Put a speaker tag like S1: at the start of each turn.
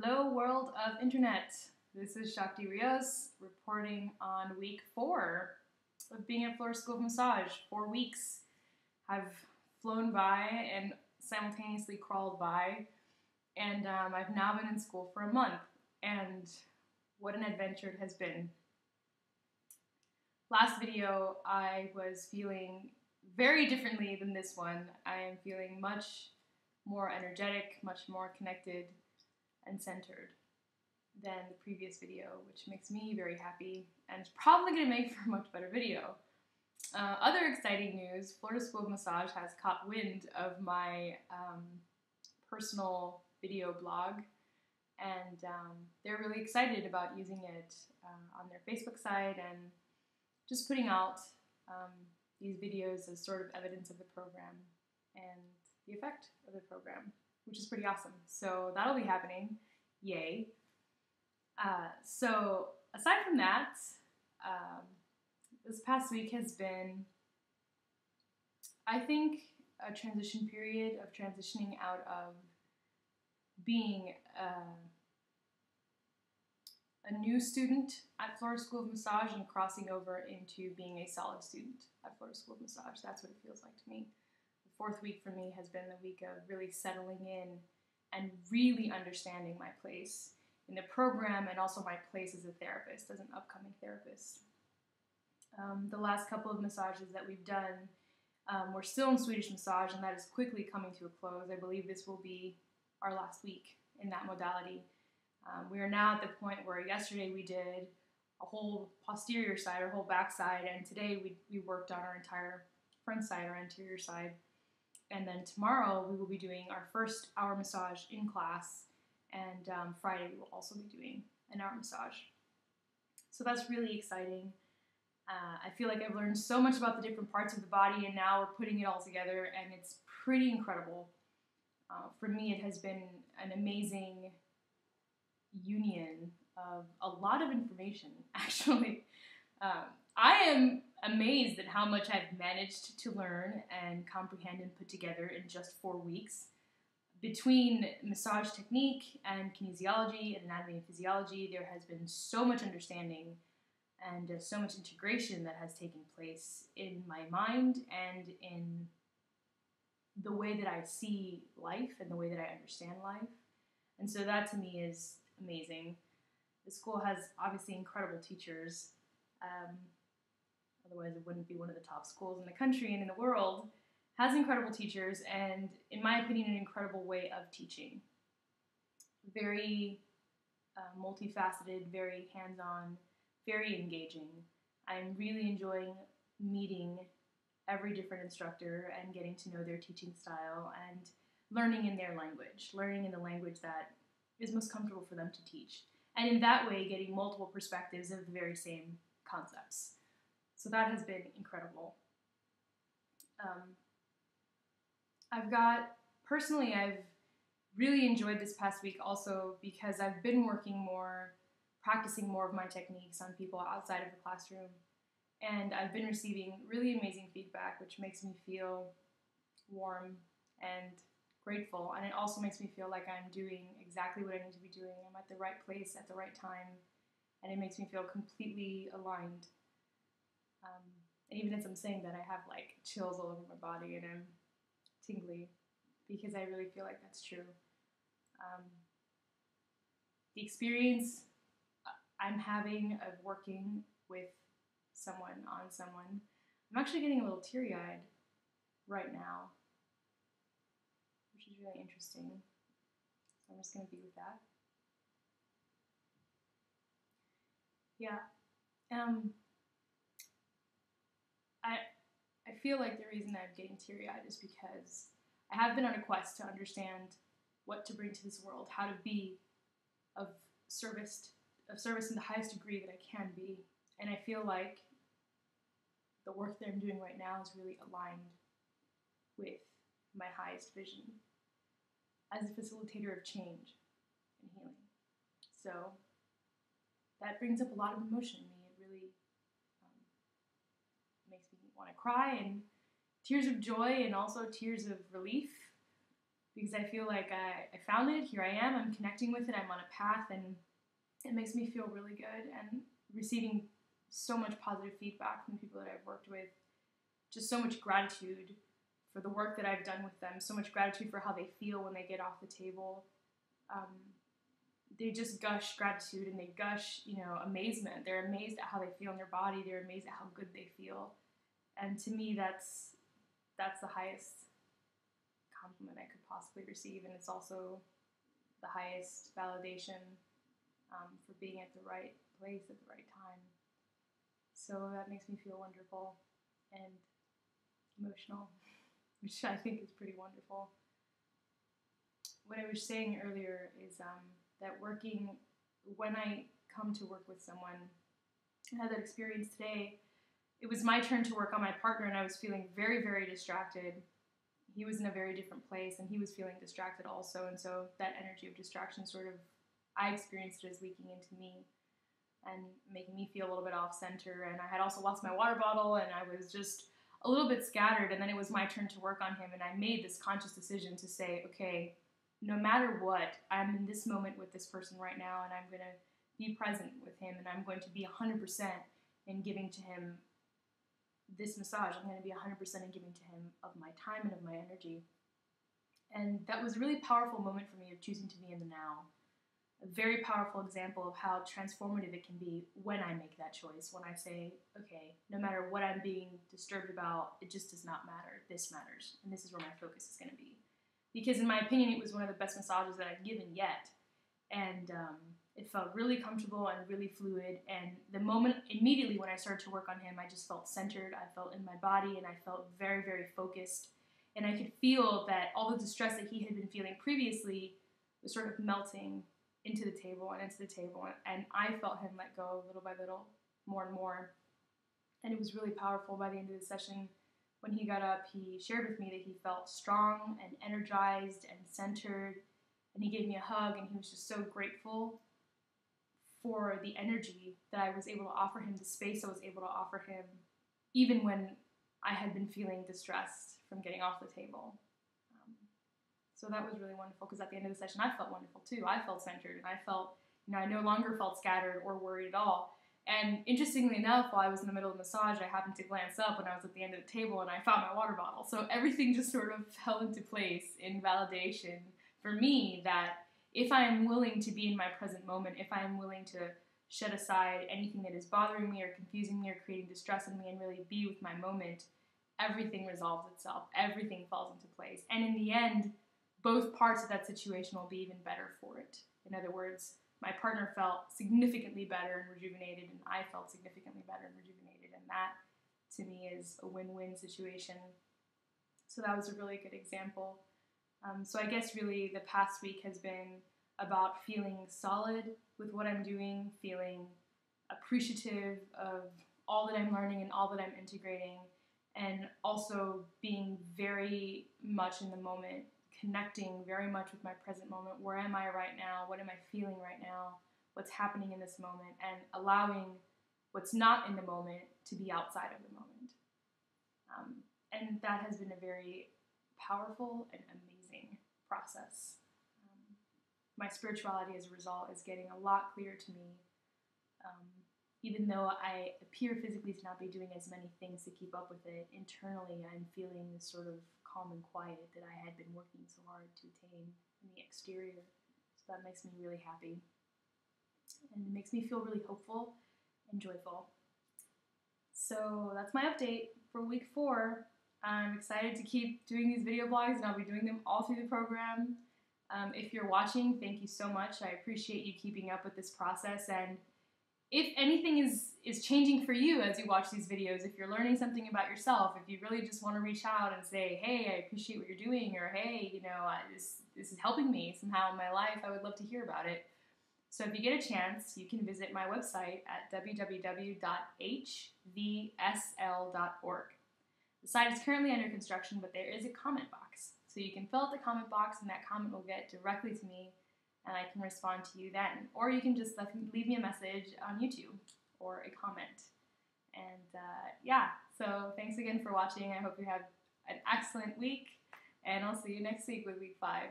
S1: Hello, world of internet. This is Shakti Rios reporting on week 4 of being at Florida School of Massage. 4 weeks have flown by and simultaneously crawled by, and I've now been in school for a month, and what an adventure it has been. Last video, I was feeling very differently than this one. I am feeling much more energetic, much more connected and centered than the previous video, which makes me very happy and is probably going to make for a much better video. Other exciting news, Florida School of Massage has caught wind of my personal video blog, and they're really excited about using it on their Facebook site and just putting out these videos as sort of evidence of the program and the effect of the program, which is pretty awesome. So that'll be happening. Yay. So aside from that, this past week has been, I think, a transition period of transitioning out of being a new student at Florida School of Massage and crossing over into being a solid student at Florida School of Massage. That's what it feels like to me. The 4th week for me has been the week of really settling in and really understanding my place in the program and also my place as a therapist, as an upcoming therapist. The last couple of massages that we've done, we're still in Swedish massage, and that is quickly coming to a close. I believe this will be our last week in that modality. We are now at the point where yesterday we did a whole posterior side, our whole back side, and today we worked on our entire front side, our anterior side. And then tomorrow we will be doing our first hour massage in class, and Friday we will also be doing an hour massage. So that's really exciting. I feel like I've learned so much about the different parts of the body, and now we're putting it all together, and it's pretty incredible. For me, it has been an amazing union of a lot of information, actually. I am amazed at how much I've managed to learn and comprehend and put together in just 4 weeks. Between massage technique and kinesiology and anatomy and physiology, there has been so much understanding and so much integration that has taken place in my mind and in the way that I see life and the way that I understand life. And so that to me is amazing. The school has obviously incredible teachers. Otherwise, it wouldn't be one of the top schools in the country and in the world. Has incredible teachers and, in my opinion, an incredible way of teaching. Very multifaceted, very hands-on, very engaging. I'm really enjoying meeting every different instructor and getting to know their teaching style and learning in their language, learning in the language that is most comfortable for them to teach. And in that way, getting multiple perspectives of the very same concepts. So that has been incredible. I've really enjoyed this past week also because I've been working more, practicing more of my techniques on people outside of the classroom. And I've been receiving really amazing feedback, which makes me feel warm and grateful. And it also makes me feel like I'm doing exactly what I need to be doing. I'm at the right place at the right time. And it makes me feel completely aligned. And even as I'm saying that, I have like chills all over my body and I'm tingly because I really feel like that's true. The experience I'm having of working with someone on someone, I'm actually getting a little teary-eyed right now, which is really interesting. So I'm just going to be with that. Yeah. I feel like the reason I'm getting teary-eyed is because I have been on a quest to understand what to bring to this world, how to be of service in the highest degree that I can be. And I feel like the work that I'm doing right now is really aligned with my highest vision as a facilitator of change and healing. So that brings up a lot of emotion in me. It really makes me want to cry, and tears of joy and also tears of relief because I feel like I found it, here I am, I'm connecting with it, I'm on a path, and it makes me feel really good, and receiving so much positive feedback from people that I've worked with, just so much gratitude for the work that I've done with them, so much gratitude for how they feel when they get off the table. They just gush gratitude, and they gush, amazement. They're amazed at how they feel in their body. They're amazed at how good they feel. And to me, that's the highest compliment I could possibly receive, and it's also the highest validation for being at the right place at the right time. So that makes me feel wonderful and emotional, which I think is pretty wonderful. What I was saying earlier is that when I come to work with someone, I had that experience today. It was my turn to work on my partner, and I was feeling very, very distracted. He was in a very different place, and he was feeling distracted also, and so that energy of distraction I experienced it as leaking into me and making me feel a little bit off center. And I had also lost my water bottle, and I was just a little bit scattered, and then it was my turn to work on him, and I made this conscious decision to say, okay, no matter what, I'm in this moment with this person right now, and I'm going to be present with him, and I'm going to be 100% in giving to him this massage. I'm going to be 100% in giving to him of my time and of my energy. And that was a really powerful moment for me of choosing to be in the now. A very powerful example of how transformative it can be when I make that choice, when I say, okay, no matter what I'm being disturbed about, it just does not matter. This matters, and this is where my focus is going to be. Because in my opinion, it was one of the best massages that I've given yet. And it felt really comfortable and really fluid. And the moment, immediately when I started to work on him, I just felt centered. I felt in my body, and I felt very, very focused. And I could feel that all the distress that he had been feeling previously was sort of melting into the table and into the table. And I felt him let go little by little, more and more. And it was really powerful. By the end of the session, when he got up, he shared with me that he felt strong and energized and centered, and he gave me a hug, and he was just so grateful for the energy that I was able to offer him, the space I was able to offer him, even when I had been feeling distressed from getting off the table. So that was really wonderful, because at the end of the session, I felt wonderful too. I felt centered, and I felt, I no longer felt scattered or worried at all. And interestingly enough, while I was in the middle of the massage, I happened to glance up when I was at the end of the table, and I found my water bottle. So everything just sort of fell into place in validation for me that if I am willing to be in my present moment, if I am willing to shed aside anything that is bothering me or confusing me or creating distress in me and really be with my moment, everything resolves itself. Everything falls into place. And in the end, both parts of that situation will be even better for it. In other words, my partner felt significantly better and rejuvenated, and I felt significantly better and rejuvenated, and that, to me, is a win-win situation. So that was a really good example. So I guess really the past week has been about feeling solid with what I'm doing, feeling appreciative of all that I'm learning and all that I'm integrating, and also being very much in the moment, connecting very much with my present moment. Where am I right now? What am I feeling right now? What's happening in this moment? And allowing what's not in the moment to be outside of the moment. And that has been a very powerful and amazing process. My spirituality as a result is getting a lot clearer to me. Even though I appear physically to not be doing as many things to keep up with it, internally I'm feeling this sort of calm and quiet that I had been working so hard to attain in the exterior. So that makes me really happy. And it makes me feel really hopeful and joyful. So that's my update for week 4. I'm excited to keep doing these video blogs, and I'll be doing them all through the program. If you're watching, thank you so much. I appreciate you keeping up with this process, and if anything is changing for you as you watch these videos, if you're learning something about yourself, if you really just want to reach out and say, hey, I appreciate what you're doing, or hey, this is helping me somehow in my life, I would love to hear about it. So if you get a chance, you can visit my website at www.hvsl.org. The site is currently under construction, but there is a comment box. So you can fill out the comment box, and that comment will get directly to me, and I can respond to you then. Or you can just leave me a message on YouTube or a comment. And yeah, so thanks again for watching. I hope you have an excellent week, And I'll see you next week with week 5.